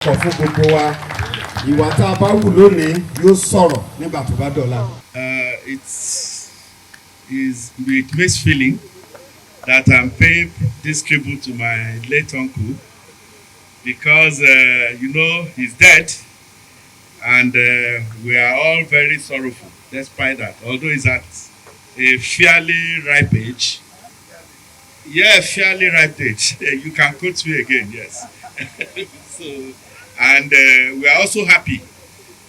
Sọ fún gbogbo wa, ìwà tá a bá wù lónìí yóò sọ̀rọ̀ nígbà tó bá dọ̀la. It makes feeling that I'm paying this tribute to my late uncle because he's dead, and we are all very sorrowful despite that. Although he's at a fairly ripe age. Yeah, fairly ripe age. You can quote me again, yes. And we are also happy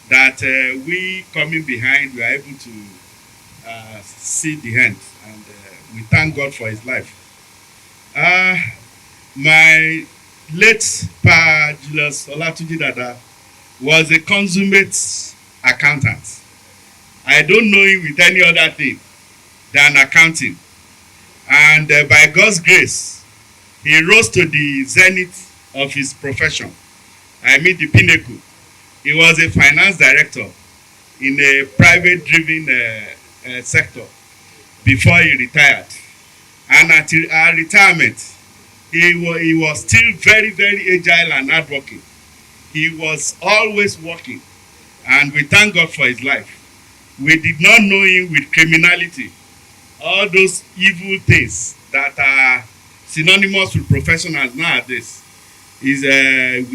that we coming behind, we are able to see the end, and we thank God for his life. My late Pa Julius Olatunji Dada was a consummate accountant. I don't know him with any other thing than accounting. And by God's grace, he rose to the zenith of his profession. I mean the pinnacle. He was a finance director in a private-driven sector before he retired. And at retirement, he was still very, very agile and hardworking. He was always working, and we thank God for his life. We did not know him with criminality, all those evil things that are synonymous with professionals nowadays. We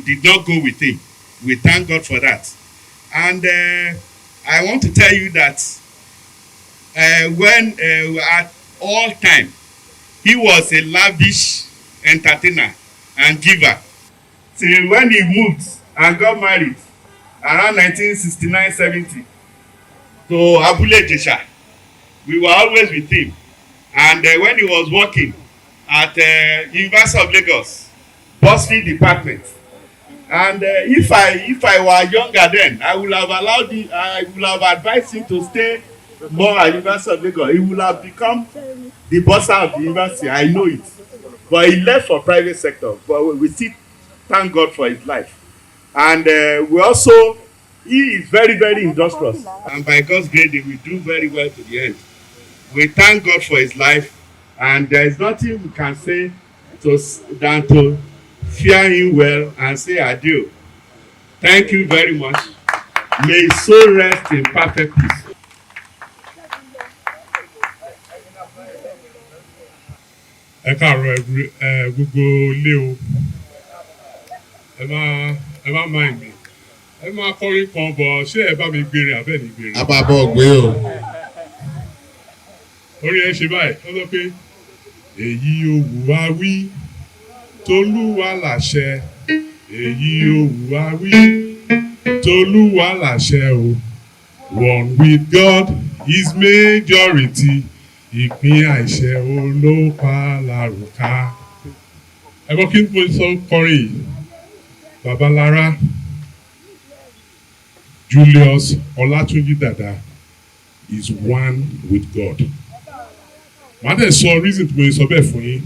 did not go with him. We thank God for that. And I want to tell you that when at all time, he was a lavish entertainer and giver. Till when he moved and got married around 1969-70 to Abule Jesha, we were always with him. And when he was working at University of Lagos, Bursary department, and if I were younger then, I would have advised him to stay more at University of Lagos. He would have become the bursar of the university. I know it, but he left for private sector. But we still thank God for his life, and he is very, very industrious, and by God's grace, he will do very well to the end. We thank God for his life, and there is nothing we can say than to fear him well and say adieu. Thank you very much. May his soul rest in perfect peace. Ẹ káàárọ̀ gbogbo ilé o, ẹ má mind mi, ẹ máa kọrin kan bọ̀, ṣé ẹ bá mi gbèrè abẹ́ ní gbèrè? Abábọ̀ gbé o. Orí ẹ ṣe báyìí, ó sọ pé èyí ò wù wá wí, tolúwa làṣẹ, èyí ò wù wá wí, tolúwa làṣẹ o. One with God is majority. Ìpín àìṣẹ olópa làrúkà. Ẹ̀gbọ́n kí n tó sọ kọrin yìí, Babalára Julius Olatunji Dada is one with God. Màá dẹ̀ sọ reason tí mo sọ bẹ́ẹ̀ fún yín.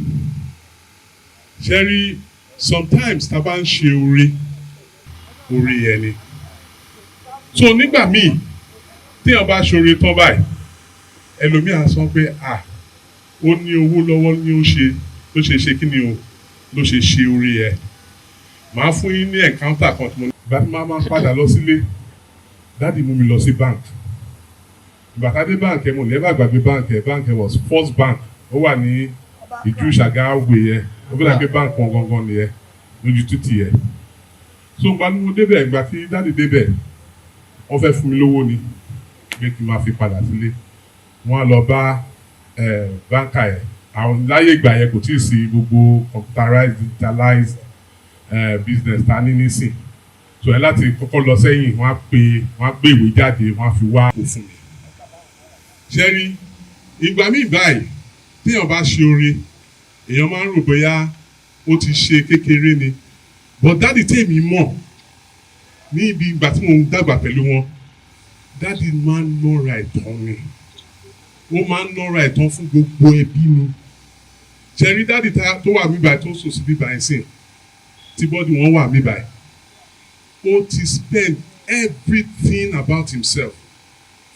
Ṣé rí sometimes tá a bá ń ṣe oore ẹni. So nígbà míì téèyàn bá ṣoore tán báyìí, ẹlòmíà sọ pé ó ní owó lọ́wọ́ ní ló ṣe kí ni o ló ṣe ṣe orí ẹ̀. Màá fún yín ní encounter kan tí mo ní. Ìgbà tí máa padà lọ sílé, dáàdì mú mi lọ sí bank. Ìgbà tá dé bank ẹ̀ mo never gbàgbé bank ẹ̀ was First Bank. Ó wà ní Ìjú Ṣàgáwé yẹn. Ó bí láti bank kan gangan nìyẹn lójú títì yẹn. So ìgbà tí mo débẹ̀, ìgbà tí dáàdì débẹ̀, wọ́n fẹ́ fún mi lówó ni pé kí n máa fi padà sílé. Wọ́n á lọ bá báńkà ẹ̀. Àwọn láyé ìgbà yẹn kò tí ì sí gbogbo computerized digitalized business ta ní nísìn. So ẹ láti kọ́kọ́ lọ sẹ́yìn, wọ́n á gbé ìwé jáde, wọ́n á fi wá kó fún mi. Ṣé rí ìgbà míì báyìí téèyàn bá ṣe oore, èèyàn máa ń rò bóyá ó ti ṣe kékeré ni. But dáàdì tèmi mọ̀ ní ibi ìgbà tí mo ń dàgbà pẹ̀lú wọn, dáàdì máa ń nọ́ra ẹ̀tàn ni. Ó máa ń nọ́ra ẹ̀tàn fún gbogbo ẹbí ni. Ṣé rí dáàdì tó wà mí báyìí tó sùn sí bí báyìí sìn, tí bọ́dì wọn wà mí báyìí, ó ti spend everything about himself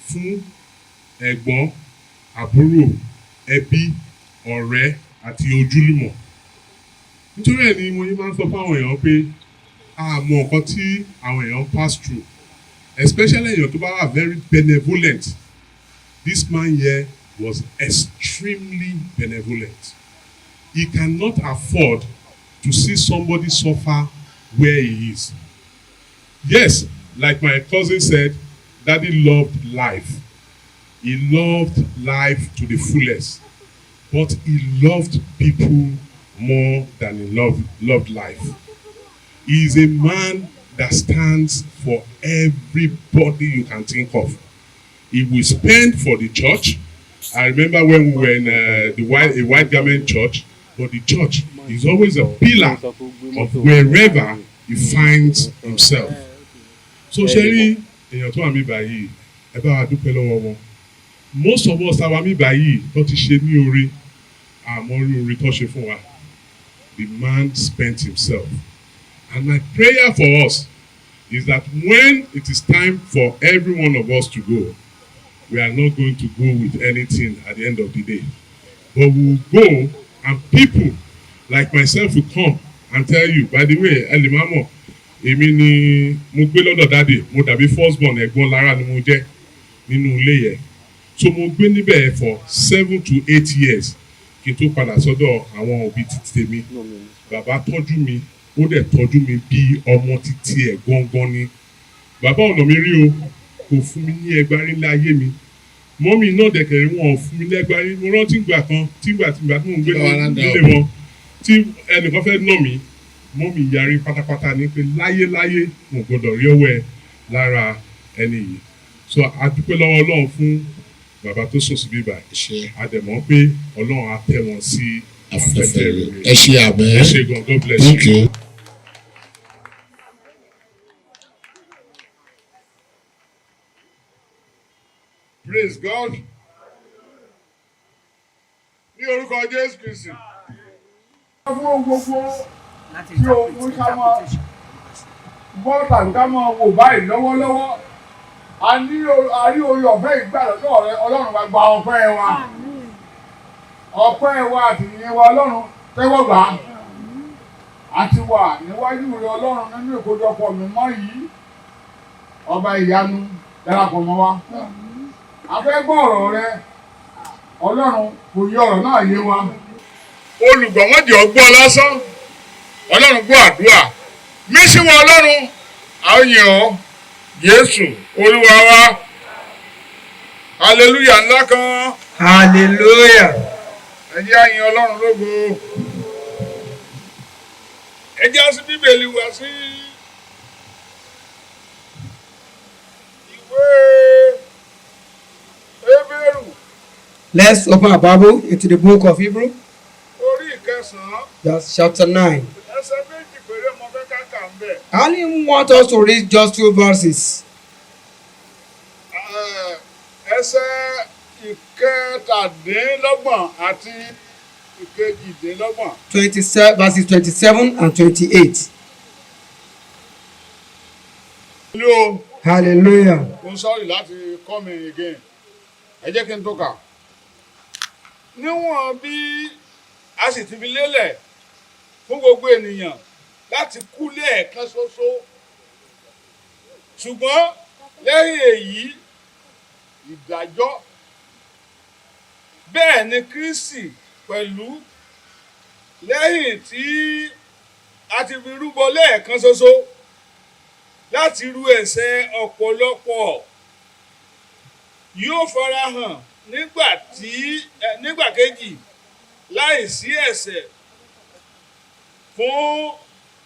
fún ẹ̀gbọ́n, àbúrò, ẹbí, ọ̀rẹ́ àti ojúlùmọ̀. Nítorí ẹ̀ ni mo yí máa ń sọ fáwọn èèyàn pé àmọ́ nǹkan tí àwọn èèyàn pass through, especially èèyàn tó bá wà very benevolent. This man here was extremely benevolent. He cannot afford to see somebody suffer where he is. Yes, like my cousin said, Daddy loved life. He loved life to the fullest, but he loved people more than he loved life. He is a man that stands for everybody you can think of. He will spend for the church. I remember when we were in a white garment church, but the church is always a pillar of wherever he finds himself. So Sherry, èèyàn tó wà mí báyìí, ẹ bá wa dúpẹ́ lọ́wọ́ wọn. Most of us àwa mí báyìí tó ti ṣe ní oore, àmọ́ orí oore tó ṣe fún wa. The man spent himself. And my prayer for us is that when it is time for every one of us to go, we are not going to go with anything at the end of the day. But we will go and people like myself will come and tell you, by the way, Elimamo, èmi ni mo gbé lọ́dọ̀ dáàdì, mo dàbí firstborn ẹ̀gbọ́n lára ni mo jẹ́ nínú ilé yẹn. So mo gbé níbẹ̀ for 7 to 8 years kí n tó padà sọ́dọ̀ àwọn òbí títí tèmi. Bàbá tọ́jú mi, ó dẹ̀ tọ́jú mi bí ọmọ títí ẹ̀ gangan ni. Bàbá ọ̀nà mi rí o, kò fún mi ní ẹgbàárí ńlá ayé mi. Mọ́mì náà dẹ̀kẹ̀rẹ̀ wọn ò fún mi lẹ́gbàárí. Mo rántí ìgbà kan tí mo ń gbé nílé wọn tí ẹnìkan fẹ́ nà mí. Mọ́mì yarí pátápátá ní pé láyéláyé mo gbọ́dọ̀ rí ọwọ́ ẹ lára ẹni yìí. So a dúpẹ́ lọ́wọ́ Ọlọ́run fún bàbá tó sùn síbí báyìí. A dẹ̀ mọ̀ pé Ọlọ́run á tẹ́ wọn sí afẹ́fẹ́ rere. Ẹ ṣé àbẹ́. Ẹ ṣé gan, God bless Thank you. you. Praise God. Ní orúkọ Jésù Kristi. Fún gbogbo tí o mú ká máa gbọ́ tàbí ká máa wò báyìí lọ́wọ́lọ́wọ́, a rí orí ọ̀fẹ́ ìgbà lọ́dọ̀ rẹ, Ọlọ́run wa gba ọpẹ́ wa. Ọpẹ́ wa àti ìyìn wa Ọlọ́run tẹ́wọ́ gbà á. A ti wà níwájú rẹ Ọlọ́run nínú ìkójọpọ̀ mímọ́ yìí. Ọba ìyanu darapọ̀ mọ́ wa. A fẹ́ gbọ́ ọ̀rọ̀ rẹ, Ọlọ́run kò yí ọ̀rọ̀ náà yé wa. Olùgbọ̀wọ́n jẹ́ ọgbọ́n lásán. Ọlọ́run gbọ́ àdúrà. Mísíwọ̀ Ọlọ́run, a ó yìn ọ́, Jésù, Olúwa wa. Hallelujah ńlá kan. Hallelujah. Ẹ jẹ́ á yìn Ọlọ́run lógo. Ẹ jẹ́ á ṣí Bíbélì wa sí ìwé Hébérù. Let's open our Bible into the book of Hebrew, Orí ìkẹsàn-án. that's chapter 9. Ẹsẹ̀ méjì péré mo fẹ́ ká kà ń bẹ̀. I only want us to read just 2 verses. Ẹsẹ̀ ìkẹtàdínlọ́gbọ̀n àti ìkejìdínlọ́gbọ̀n. 27, verses 27 and 28. Hello. Hallelujah. I'm sorry láti come in again. Ẹ jẹ́ kí n tó kà. Níwọ̀n bí a sì ti fi lélẹ̀ fún gbogbo ènìyàn láti kú lẹ́ẹ̀kan ṣoṣo. Ṣùgbọ́n lẹ́yìn èyí, ìdájọ́. Bẹ́ẹ̀ ni Kristi pẹ̀lú lẹ́yìn tí a ti fi rúbọ lẹ́ẹ̀kan ṣoṣo láti rú ẹ̀ṣẹ̀ ọ̀pọ̀lọpọ̀ yóò farahàn nígbà kejì láìsí ẹ̀ṣẹ̀ fún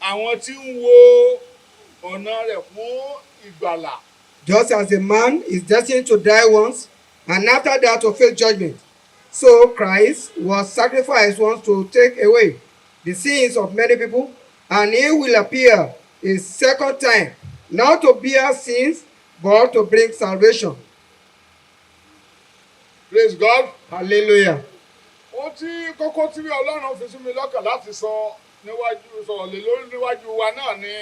àwọn tí ń wo ọ̀nà rẹ̀ fún ìgbàlà. Just as a man is destined to die once and after that to face judgment, so Christ was sacrificed once to take away the sins of many people, and he will appear a second time, not to bear sins, but to bring salvation. Praise God. Hallelujah. Ohun tí kókó tí Ọlọ́run fi sí mi lọ́kàn láti sọ̀rọ̀ lé lórí níwájú wa náà ni.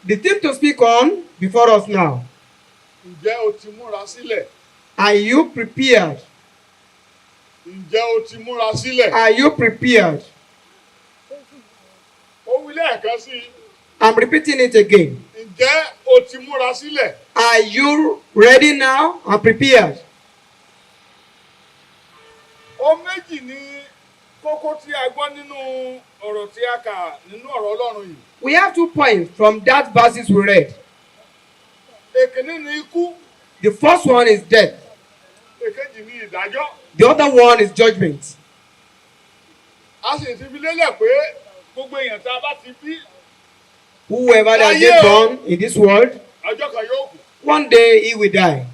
The thing to speak on before us now. Ǹjẹ́ o ti múra sílẹ̀? Are you prepared? Ǹjẹ́ o ti múra sílẹ̀? Are you prepared? Ó wí lẹ́ẹ̀kan sí i. I'm repeating it again. Ǹjẹ́ o ti múra sílẹ̀? Are you ready now and prepared? Ohun méjì ni kókó tí a gbọ́ nínú ọ̀rọ̀ tí a kà nínú ọ̀rọ̀ Ọlọ́run yìí. We have 2 points from that verses we read. Èkíní ni ikú, The first one is death. èkejì ni ìdájọ́. The other one is judgment. A sì ti fi lélẹ̀ pé gbogbo èèyàn tá a bá ti bí Whoever that is born in this world, ọjọ́ kan yóò kú. one day he will die.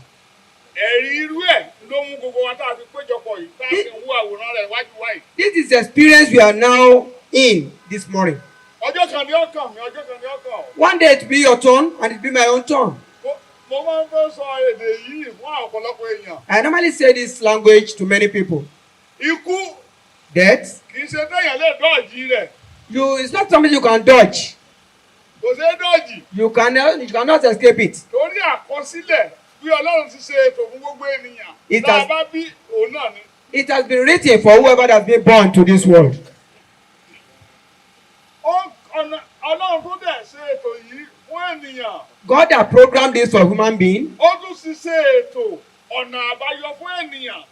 Ẹ̀rí irú ẹ̀ ló mú gbogbo wa tá a fi péjọpọ̀ yìí tá a sì ń wo àwòrán rẹ̀ wájú wáyìí. This is the experience we are now in this morning. Ọjọ́ kan ni ó kàn mí, ọjọ́ kan ni ó kàn ọ́. One day it will be your turn and it will be my own turn. Mo máa ń fẹ́ sọ èdè yìí fún ọ̀pọ̀lọpọ̀ èèyàn. I normally say this language to many people. Ikú Death, kì í ṣe téèyàn lè dọ́ọ̀jì rẹ̀. it's not something you can dodge. Kò ṣeé dọ́ọ̀jì. You cannot escape it. Torí àkọsílẹ̀ bí Ọlọ́run ti ṣe ètò fún gbogbo ènìyàn. Tá a bá bí òun náà ni. It has been written for whoever has been born to this world. Ọlọ́run tó dẹ̀ ṣe ètò yìí fún ènìyàn. God has programmed this for human being. Ó tún ti ṣe ètò ọ̀nà àbáyọ fún ènìyàn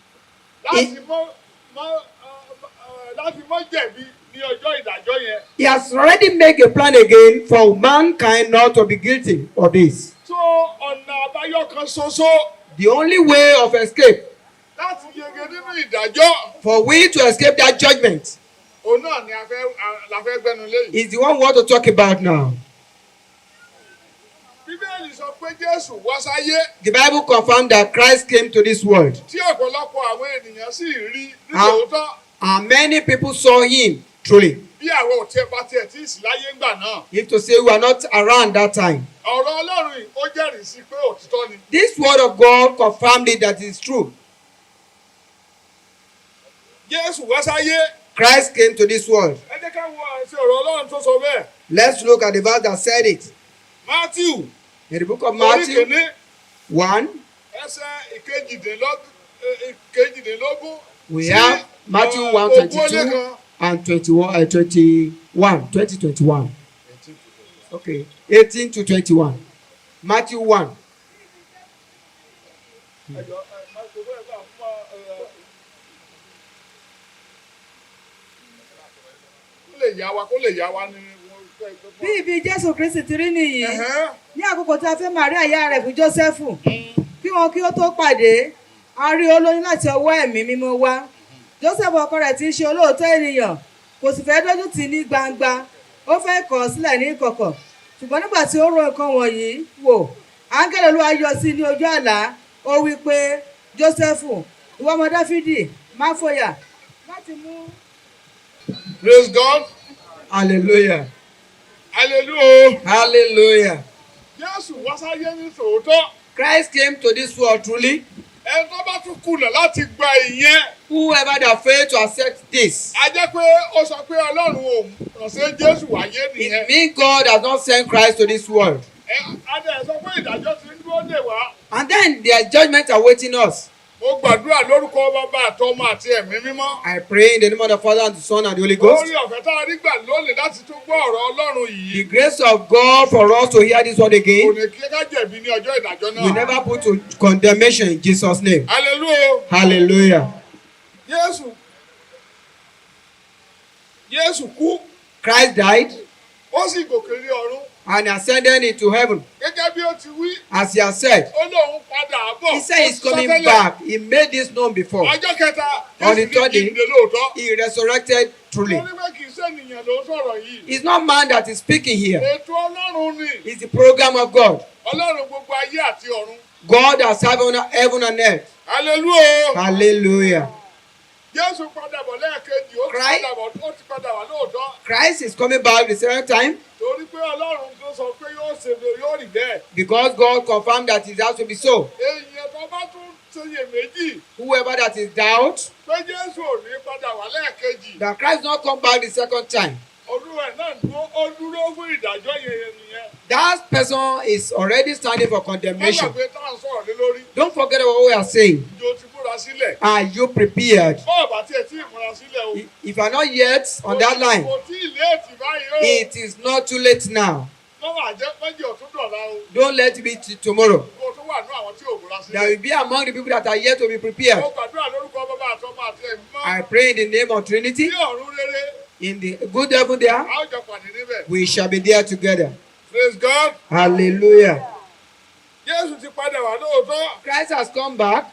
láti mọ́ jẹ̀bi ní ọjọ́ ìdájọ́ yẹn. He has already made a plan again for mankind not to be guilty of this. So ọ̀nà àbáyọ kan ṣoṣo The only way of escape láti yege nínú ìdájọ́. for we to escape that judgment Òun náà ni la fẹ́ gbẹnu léyìí. is the one we want to talk about now. Bíbélì sọ pé Jésù wá sáyé. The Bible confirms that Christ came to this world, Tí ọ̀pọ̀lọpọ̀ àwọn ènìyàn sì rí nítòótọ́. and many people saw him truly. Bí àwọn òtí bá tiẹ̀ tí ì sí láyé ńgbà náà. If to say we are not around that time. Ọ̀rọ̀ Ọlọ́run yìí ó jẹ́rìí sí pé òtítọ́ ni. This word of God confirmed it that it is true. Jésù wá sáyé. Christ came to this world. Ẹ jẹ́ ká wo àìsí ọ̀rọ̀ Ọlọ́run tó sọ bẹ́ẹ̀. Let's look at the verse that said it. Matthew In the book of orí Matthew kìíní 1, ẹsẹ̀ ìkejìdínlógún. we sí, have Matthew 1, ogún ó lé 22 kan. and 21. Okay, 18 to 21. Matthew 1. Kó lè yá wa ní. Bí ibi Jésù Kristi ti rí nìyí, ní àkókò tí a fẹ́ Màríà ìyá rẹ̀ fún Jósẹ́fù, kí wọn kí ó tó pàdé, a rí olóyún láti ọwọ́ ẹ̀mí mímọ́ wá. Jósẹ́fù ọkọ rẹ̀ tí ń ṣe olóòótọ́ ènìyàn, kò sì fẹ́ dójú tì í ní gbangba, ó fẹ́ kọ̀ ọ́ sílẹ̀ ní ìkọ̀kọ̀. Ṣùgbọ́n nígbà tí ó ro nǹkan wọ̀nyí wò, áńgẹ́lì Olúwa yọ sí ní ojú àlá, ó wí pé, Jósẹ́fù, ìwọ ọmọ Dáfídì, má fòyà láti mú. Praise God. Hallelujah. Hallelujah. Hallelujah. Jésù wá sáyé ní tòótọ́. Christ came to this world truly. Ẹni tó bá tún kùnà láti gba ìyẹn. Whoever that failed to accept this, A jẹ́ pé ó sọ pé Ọlọ́run ò ránṣẹ́ Jésù wáyé nìyẹn. it means God has not sent Christ to this world. A dẹ̀ sọ pé ìdájọ́ ti ń dúró dè wá. And then their judgment awaiting us. Mo gbàdúrà lórúkọ Bàbá àtọmọ àti ẹ̀mí mímọ́. I pray in the name of the Father and the Son and the Holy Ghost. Orí ọ̀fẹ́ tá a rí gbà lónìí láti tún gbọ́ ọ̀rọ̀ Ọlọ́run The yìí. grace of God for us to hear this word Kò again ní kí ká jẹ̀bi ní ọjọ́ ìdájọ́ will náà. never put to condemnation in Jesus' name. Hallelujah. Hallelujah. Jésù kú, Christ died ó sì gòkè ní ọ̀run. and ascended into heaven. Gẹ́gẹ́ bí ó ti wí, As he has said, ó lóun padà bọ̀. he said he's Ó sọ coming tẹ́lẹ̀. back. He made this known before. Ọjọ́ kẹta, On the Jésù third ní day, ìdílé lóòótọ́. he resurrected truly. Torí pé kì í ṣe ènìyàn ló ń sọ̀rọ̀ yìí. It's not man that is speaking here. Ètò Ọlọ́run ni. It's the program of God. Ọlọ́run gbogbo ayé àti ọ̀run. God has heaven and earth. Hallelujah. Hallelujah. Jésù padà bọ̀ lẹ́ẹ̀kejì, ó ti padà wá lóòótọ́. Christ is coming back the second time Torí pé Ọlọ́run tó sọ pé yóò rí bẹ́ẹ̀. because God confirmed that it has to be so. Èèyàn tó bá tún ṣeyèméjì Whoever that is doubt pé Jésù ò ní padà wá lẹ́ẹ̀kejì. that Christ not come back the second time, Olúwa ẹ̀ náà ó dúró fún ìdájọ́ yẹn nìyẹn. that person is already standing for Má condemnation. gbàgbé tá à ń sọ̀rọ̀ lé lórí. Don't forget about what we are saying. Ìjọ ti múra sílẹ̀. Are you prepared? Bọ́ọ̀ bá tiẹ̀ tí ì múra sílẹ̀ o. If you are not yet on that line, Kò tí ì léètì báyìí o. it is not too late now. wà jẹ́ méjì ọ̀tún dọ̀la o. Don't let it be tomorrow. Kó tó wà ní àwọn tí ò múra sílẹ̀. There will be among the people that are yet to be prepared. Mo gbàdúrà lórúkọ bàbá àtọmọ àti ẹ̀mí mọ́. I pray in the name of Trinity. Ní ọ̀run rere. In the good heaven there, A ó jọ pàdé níbẹ̀. we shall be there together. Praise God. Hallelujah. Jésù ti padà wá lóòótọ́. Christ has come back.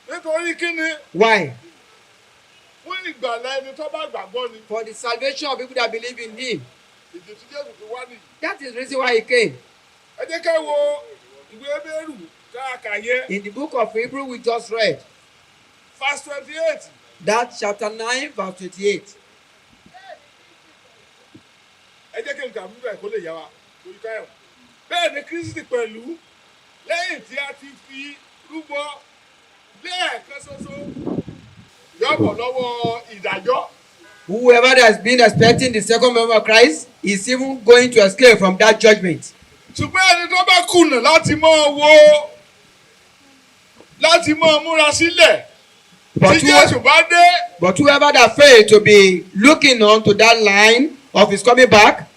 Nítorí kíni? Why? Fún ìgbàlá ẹni tó bá gbàgbọ́ ni. For the salvation of people that believe in Him. Ìdí tí Jésù fi wá nìyí. That is the reason why He came. Ẹ jẹ́ ká wo ìwé Hébérù tá a kà yẹ. In the book of Hebrew we just read, Verse 28. that chapter 9 verse 28. Ẹ jẹ́ kí n kà mú bẹ́ẹ̀ kó lè yá wa. Torí káyọ̀. Bẹ́ẹ̀ ni Kristi pẹ̀lú lẹ́yìn tí a ti fi rúbọ lẹ́ẹ̀kan ṣoṣo yọ̀bọ̀ lọ́wọ́ ìdájọ́. Whoever that has been expecting the second member of Christ is even going to escape from that judgment. Ṣùgbọ́n ẹni tó bá kùnà láti mọ́ wo láti mọ́ múra sílẹ̀ tí Jésù bá dé. But whoever that failed to be looking on to that line of his coming back,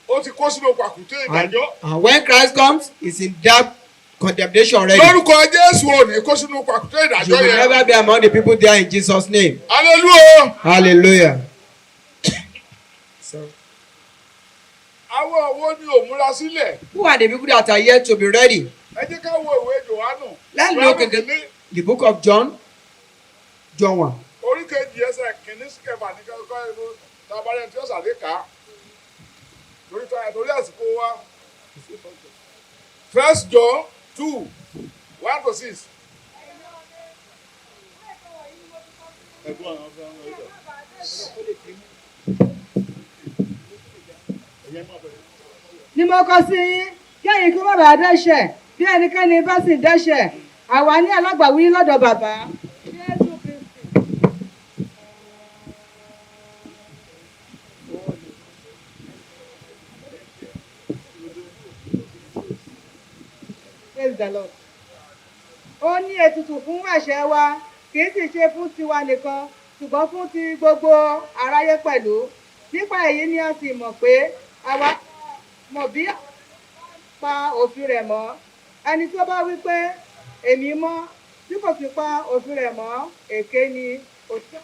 Ó ti kó sínú pàkúté ìdájọ́. and when Christ comes, is in that condemnation already. Lórúkọ Jésù ò ní kó sínú pàkúté You ìdájọ́ will yẹn. never be among the people there in Jesus' name. Hallelujah. Hallelujah. So, Àwọn wo ni ò múra sílẹ̀? who are the people that are yet to be ready? Ẹ jẹ́ ká wo ìwé Jòhánù. Let's look at the book of John. John 1. Orí kejì ẹsẹ̀ kìíní sí kẹfà ní kẹ́kọ̀ọ́ ìlú tabalẹ̀ tí ó sàlẹ̀ ká. Torí àsìkò wa. First John 2, 1-6. ni mo kọ sí yín kí ẹ̀yin kí ó má bàa dẹ́ṣẹ̀ bí ẹnikẹ́ni bá sì dẹ́ṣẹ̀ àwa ní alágbàwí lọ́dọ̀ bàbá Jésù Kristi. Praise the Lord. Ó ní ètùtù fún ẹ̀ṣẹ̀ wa kì í sì ṣe fún tiwa nìkan ṣùgbọ́n fún ti gbogbo aráyé pẹ̀lú. Nípa èyí ni a sì mọ̀ pé àwa mọ̀ bí pa òfin rẹ̀ mọ́. Ẹni tó bá wí pé èmi mọ́ tí kò sì pa òfin rẹ̀ mọ́ èké ni òtítọ́.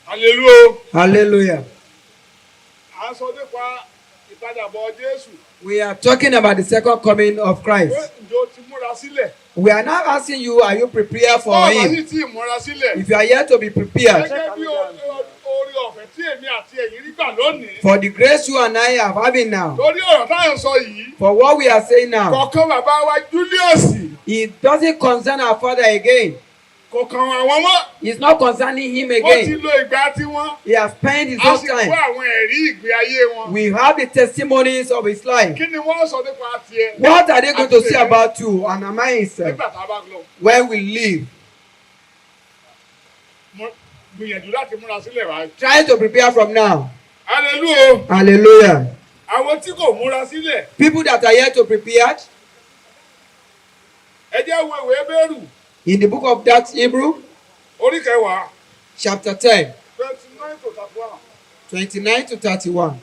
Hallelujah. Hallelujah. À ń sọ nípa ìpadàbọ̀ Jésù. We are talking about the second coming of Pé Christ. ǹjẹ́ o ti múra sílẹ̀? We are now asking you, are you prepared for Bọ́ọ̀ bá sì Him? tí ì múra sílẹ̀. If you are yet to be prepared Gẹ́gẹ́ bí orí ọ̀fẹ́ tí èmi àti ẹ̀yin rí gbà lónìí. for the grace you and I are having now, Torí ọ̀rọ̀ táyà ń sọ yìí. for what we are saying now, Kọ̀ọ̀kan bàbá wa Júlíọ̀sì. it doesn't concern our Father again. Kò kàn àwọn mọ́. It's not concerning Him Ó ti again. lo ìgbà tiwọn. He has spent His A own sì kó time. àwọn ẹ̀rí ìgbé ayé wọn. We have the testimonies of His life. Kí ni wọ́n sọ nípa tiẹ̀? What are they going to say about you and am I Himself Nígbà tá a bá lọ. when we live? Gbìyànjú láti múra sílẹ̀ wá. Try to prepare from now. Hallelujah. Hallelujah. Àwọn tí kò múra sílẹ̀. People that are yet to prepare, Ẹ jẹ́ wo ìwé Hébérù. in the book of that Hebrew, Orí kẹwàá. chapter 10, 29 to 31. 29 to 31.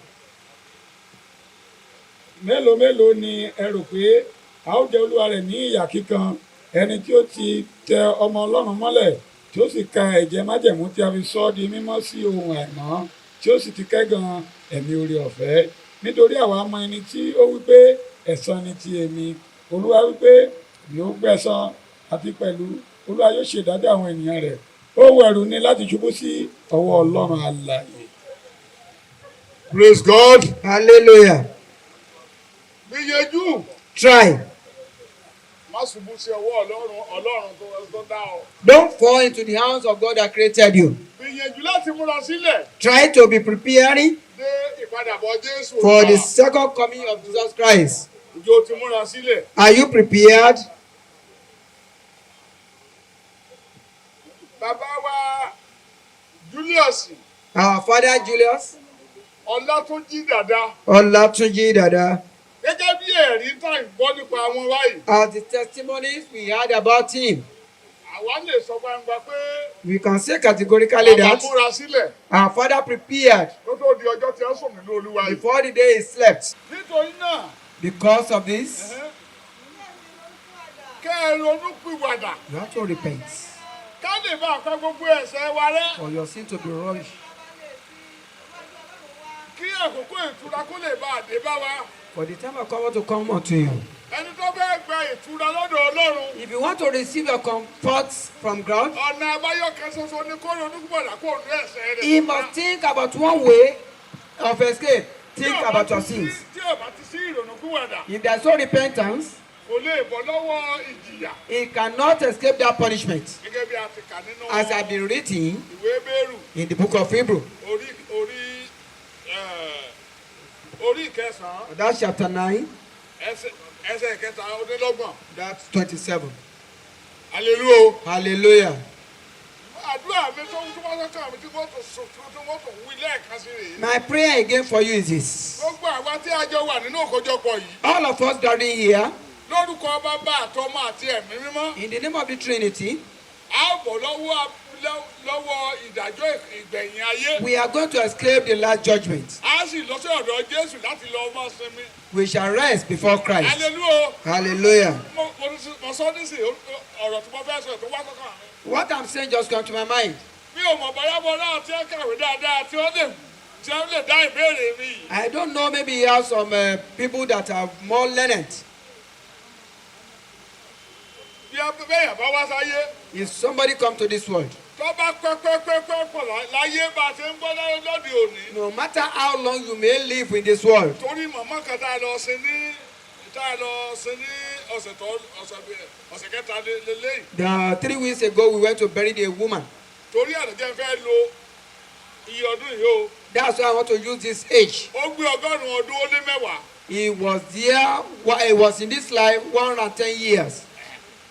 Mélòó mélòó ni ẹ rò pé a ó jẹ olúwa rẹ̀ ní ìyà kíkan ẹni tí ó ti tẹ ọmọ Ọlọ́run mọ́lẹ̀ tí ó sì ka ẹ̀jẹ̀ májẹ̀mú tí a fi sọ ọ́ di mímọ́ sí ohun àìmọ́ tí ó sì ti kẹ́gàn ẹ̀mí oore ọ̀fẹ́ nítorí àwa mọ ẹni tí ó wí pé ẹ̀san ni ti èmi olúwa wí pé èmi ó gbẹ̀san àti pẹ̀lú olúwa yóò ṣe ìdájọ́ àwọn ènìyàn rẹ̀ ó wẹ̀rù ni láti ṣubú sí ọwọ́ Ọlọ́run alààyè. Praise God. Hallelujah. Gbìyànjú. Try. Má ṣubú sí ọwọ́ Ọlọ́run tó dá ọ. Don't fall into the hands of God that created you. Gbìyànjú láti múra sílẹ̀ Try to be preparing dé ìpadàbọ̀ Jésù. for the second coming of Jesus Christ. Ǹjẹ́ o ti múra sílẹ̀? Are you prepared? Bàbá wa Julius Our father Julius Ọlátúnjí Dàda. Olatunji Dada, Gẹ́gẹ́ bí ẹ̀rí tá à ń gbọ́ nípa wọn báyìí. as the testimonies we heard about him, àwa lè sọ gbangba pé We can say categorically bàbá that múra sílẹ̀ our father prepared tó tó di ọjọ́ tí ó sùn nínú Olúwa yìí. before the day he slept. Nítorí náà, Because of this, kẹ́ ẹ ronú pìwàdà you have to repent ká lè bá àpá gbogbo ẹ̀ṣẹ̀ wa rẹ́ for your sin to be washed. kí àkókò ìtura kó lè bá àdé bá wa. For the time of comfort to come unto you. Ẹni tó fẹ́ gba ìtura lọ́dọ̀ Ọlọ́run. If you want to receive your comfort from God, Ọ̀nà àbáyọ kan ṣoṣo ni kó ronú pìwàdà kó nu ẹ̀ṣẹ̀ rẹ̀. he must think about one way of escape. Think about your sins. Tí ò bá ti sí ìrònú pìwàdà, If there is no repentance, kò lè bọ́ lọ́wọ́ ìjìyà. he cannot escape that punishment. Gẹ́gẹ́ bí a ti kà nínú As has been written ìwé Hébérù in the book of Hebrew, orí ìkẹsàn-án that's chapter 9, ẹsẹ̀ ìkẹta ọdúnlọ́gbọ̀n. that's 27. Hallelujah. Hallelujah. Àdúrà mi tó wá sọ́kàn mi tí wọ́n tó sùn tí wọ́n tó wí lẹ́ẹ̀kan sí rèé. My prayer again for you is this. Gbogbo àwa tí a jọ wà nínú òkòjọpọ̀ yìí. All of us gathering here, Lórúkọ Bàbá àtọmọ àti ẹ̀mí mímọ́. in the name of the Trinity, A bọ̀ lọ́wọ́ ìdájọ́ ìgbẹ̀yìn ayé. we are going to escape the last judgment. A sì lọ sí ọ̀dọ̀ Jésù láti lọ ọmọ sinmi. We shall rest before Christ. Hallelujah. Hallelujah. Mo sọ nísìnyí ọ̀rọ̀ tí mo fẹ́ sọ tó wá sọ́kàn mi. What I'm saying just come to my mind. Mi ò mọ̀ bóyá mo náà tí ẹ kàwé dáadáa tí ó lè dá ìbéèrè mi yìí. I don't know, maybe you have some people that are more learned. Bí bẹ́yàn bá wá sáyé. If somebody come to this world, Tó bá pẹ́ pọ̀ láyé bá a ṣe ń gbọ́ lóde òní. no matter how long you may live in this world, Torí màmá kan tá a lọ sí ní ọ̀sẹ̀ kẹta lélẹ́yìn. 3 weeks ago we went to bury a woman. Torí àdéjẹ́ fẹ́ lo iye ọdún yìí o. That's why I want to use this age. Ó gbé 100 ọdún ó lé mẹ́wàá. He was there, he was in this life 110 years.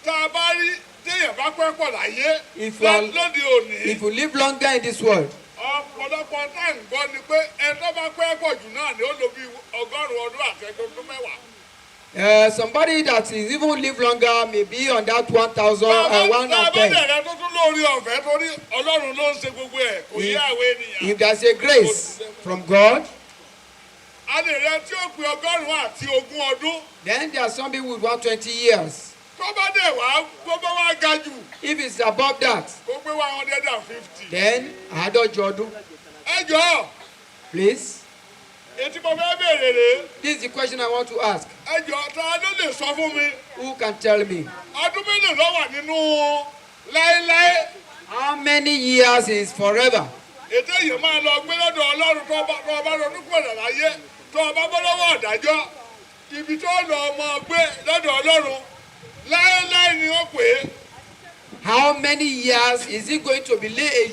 Tá a bá rí téèyàn bá pẹ́ pọ̀ láyé lóde òní. If you live longer in this world, Ọ̀pọ̀lọpọ̀ náà ń gbọ́ ni pé ẹni tó bá pẹ́ pọ̀ jù náà ni ó lò bí 100 ọdún àti ọdún mẹ́wàá. somebody that is even live longer may be on that 1,000 Bàbá 110. bẹ̀rẹ̀ tó tún lórí ọ̀fẹ́ torí Ọlọ́run ló ń ṣe gbogbo ẹ̀ kò yé àwọn ènìyàn. If there's a grace from God, A lè rẹ tí ó pe 100 àti 20 ọdún. then there are some people with 120 years. Tó bá dẹ̀ wá gbogbo wa ga jù. If it's above that, Kó pé 150. then àádọ́jọ ọdún. Ẹ jọ̀ọ́, Please, ètí mo fẹ́ béèrè rèé. this is the question I want to ask. Ẹ jọ̀ọ́, ta ló lè sọ fún mi? Who can tell me Ọdún mélòó ló wà nínú láéláé? how many years is forever? Ètò yìí máa lọ gbé lọ́dọ̀ Ọlọ́run tó bá ronú pọ̀nà láyé tó bá bọ́ lọ́wọ́ ọ̀dájọ́. Ibi tó lọ ọmọ gbé lọ́dọ̀ Ọlọ́run láéláé ni ó pè é. How many years is he going to be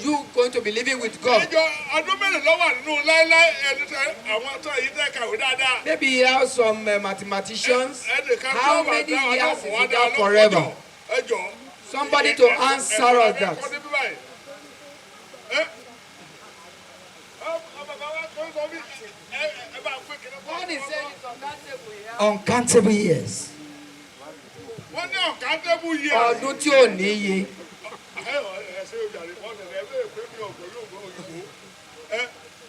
you going to be living with God? Ẹjọ́ ọdún mélòó ló wà nínú láéláé ẹni tẹ àwọn tó yìí tẹ kàwé dáadáa. Maybe you have some mathematicians. Ẹnìkan How tó bá many dá years is ọlọ́pàá it dá that forever? Ẹjọ́. Somebody to answer us that. Uncountable years. Wọ́n ní uncountable years. Ọdún tí ò níye.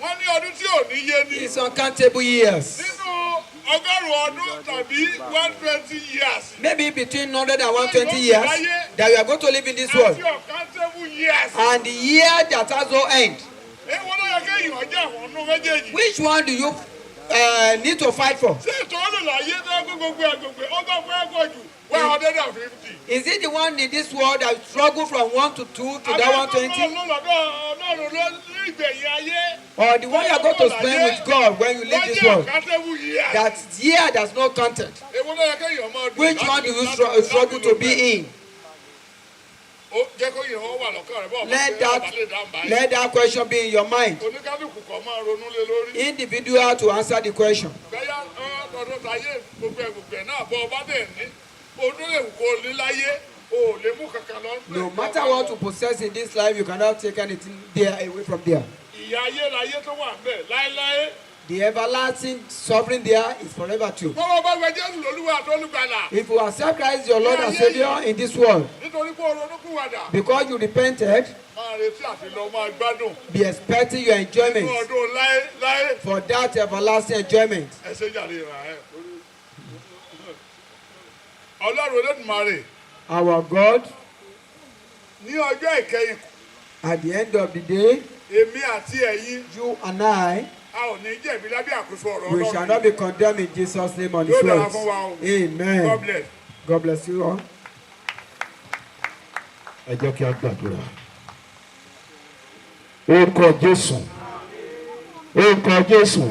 Wọ́n ní ọdún tí ò níye ní. It's uncountable years. Nínú 100 ọdún tàbí 120 years. Maybe between 100 and 120 years that we are going to live in this world. Àti uncountable years. And the year that has no end. Wọ́n ló yẹ kéèyàn ọjọ́ àwọn ọdún méjèèjì. Which one do you need to fight for? Ṣé ètò olùlàyé tó gbogbo ẹgbẹ̀gbẹ̀ ọgbà fún ẹgbẹ̀ jù 150? Is it the one in this world that struggle from 1 to 2 to that 120? Ọlọ́run ló ní ìgbẹ̀yìn ayé. Or the one you are going to spend with God when you leave this world? That year that's no content. Èwo ló yẹ kéèyàn máa dùn. Which one do you struggle to be in? Jẹ́ kó yẹn wọ́n wà lọ́kàn rẹ̀ bọ́ọ̀ Let that question be in your mind. Oníkálùkù kan máa ronú lé lórí. Individual to answer the question. Bẹ́yà ọdún táyé gbogbo ẹ̀gbùgbẹ̀ náà bọ́ ọba dẹ̀ ní. Ọdún lè kó ní láyé. O lè mú kankan lọ. No matter what you possess in this life, you cannot take anything there away from there. Ìyà ayé láyé tó wà ńbẹ̀ láéláé. The everlasting suffering there is forever too. Bọ́wọ́ bá gbẹ Jésù lólúwa àtọ́lùgbàlà. If you accept Christ your Lord and Savior in this world, Nítorí pé o ronúkúwàdà. because you repented, Máa retí àti lọ máa gbádùn. be expecting your enjoyment Fún ọdún láé. for that everlasting enjoyment. Ẹ ṣe jàre rà ẹ́. Ọlọ́run Olódùmarè Our God, ní ọjọ́ ìkẹyìn at the end of the day, èmi àti ẹ̀yin you and I, a ò ní jẹ̀bi lábẹ́ àkóso ọ̀rọ̀ we shall Ọlọ́run. not be condemned in Jesus' name on His Yóò dára words. fún wa o. God Amen. bless. God bless you all. ẹ jẹ́ kí a gbàdúrà. Orúkọ Jésù, orúkọ Jésù,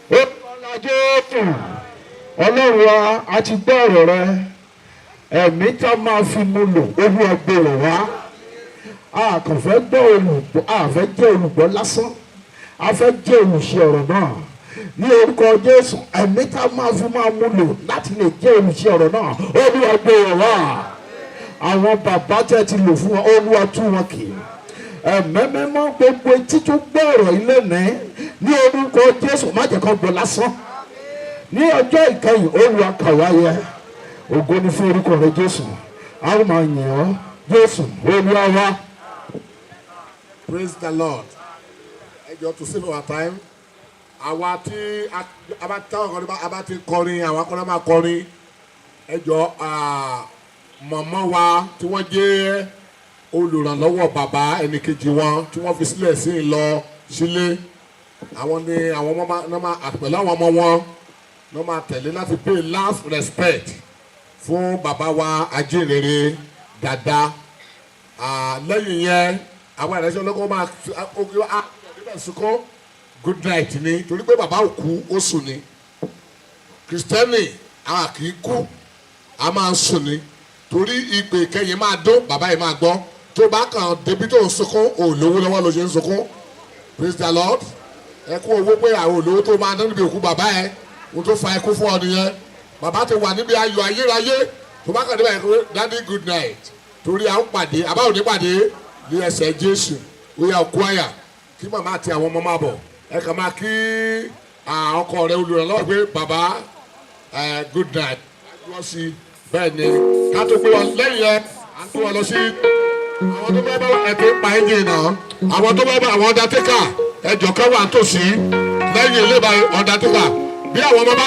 orúkọ ńlá Jésù, Ọlọ́run wa a ti gbọ́ ọ̀rọ̀ rẹ, ẹ̀mí tá a máa fi mú lò, Olúwa gbèrò wá. A kàn fẹ́ gbọ́ olùgbọ́, a fẹ́ jẹ́ olùgbọ́ lásán, a fẹ́ jẹ́ olùṣe ọ̀rọ̀ náà. Ní orúkọ Jésù, ẹ̀mí tá a máa fi máa mú lò láti lè jẹ́ olùṣe ọ̀rọ̀ náà, Olúwa gbèrò wá. Àwọn bàbá tẹ́ ti lò fún wọn, Olúwa tú wọn kì í. Ẹ̀mẹ́mẹ́mọ́ gbogbo etí tó gbọ́ ọ̀rọ̀ ilé ní orúkọ Jésù má jẹ́ kó gbọ́ lásán. Ní ọjọ́ ìkẹyìn Olúwa kà wá yẹ. Ògo ni fún orúkọ rẹ Jésù. A ó máa yìn ọ́ Jésù Olúwa wa. Praise the Lord. Ẹ jọ to save our time. Àwa tí a bá táwọn kan a bá ti kọrin, àwọn akọ́nà máa kọrin. Ẹ jọ màmá wa tí wọ́n jẹ́ olùrànlọ́wọ́ bàbá ẹnìkejì wọn tí wọ́n fi sílẹ̀ sí ìlọ sílé. Àwọn ni àwọn ọmọ náà àpẹẹlẹ àwọn ọmọ wọn náà máa tẹ̀lé láti pay last respect fún bàbá wa ajínrere Dada. Lẹ́yìn yẹn àwọn ìrẹsì ọlọ́kọ́ máa níbẹ̀ sunkún good night ni torí pé bàbá òkú ó sùn ni. Kristẹni a kì í kú a máa ń sùn ni torí ìpè kẹyìn máa dún bàbá yìí máa gbọ́ tó bá kàn débi tó ń sunkún olówó lọ́wọ́ ló ṣe ń sunkún. Praise the Lord. Ẹ kú owó pé àwọn olówó tó máa dán níbi òkú bàbá ẹ ohun tó fa ẹkú fún ọ nìyẹn. Bàbá ti wà níbi ayọ̀ ayérayé tó bá kàn débẹ̀ kó daddy good night torí à ń pàdé àbá òní pàdé ní ẹsẹ̀ Jésù ó yà kú àyà kí màmá àti àwọn ọmọ máa bọ̀ ẹ kàn máa kí ọkọ rẹ olùrànlọ́wọ́ pé bàbá good night wọ́n sì bẹ́ẹ̀ ni ká tó gbé wọn lẹ́yìn ẹ à ń tó wọn lọ sí àwọn tó bá bá ẹ̀tọ́ pa ẹ́ńjìn náà àwọn tó bá bá àwọn undertaker ẹjọ́ kan wà tòsí lẹ́yìn ilé ìbá undertaker bí àwọn ọmọ bá.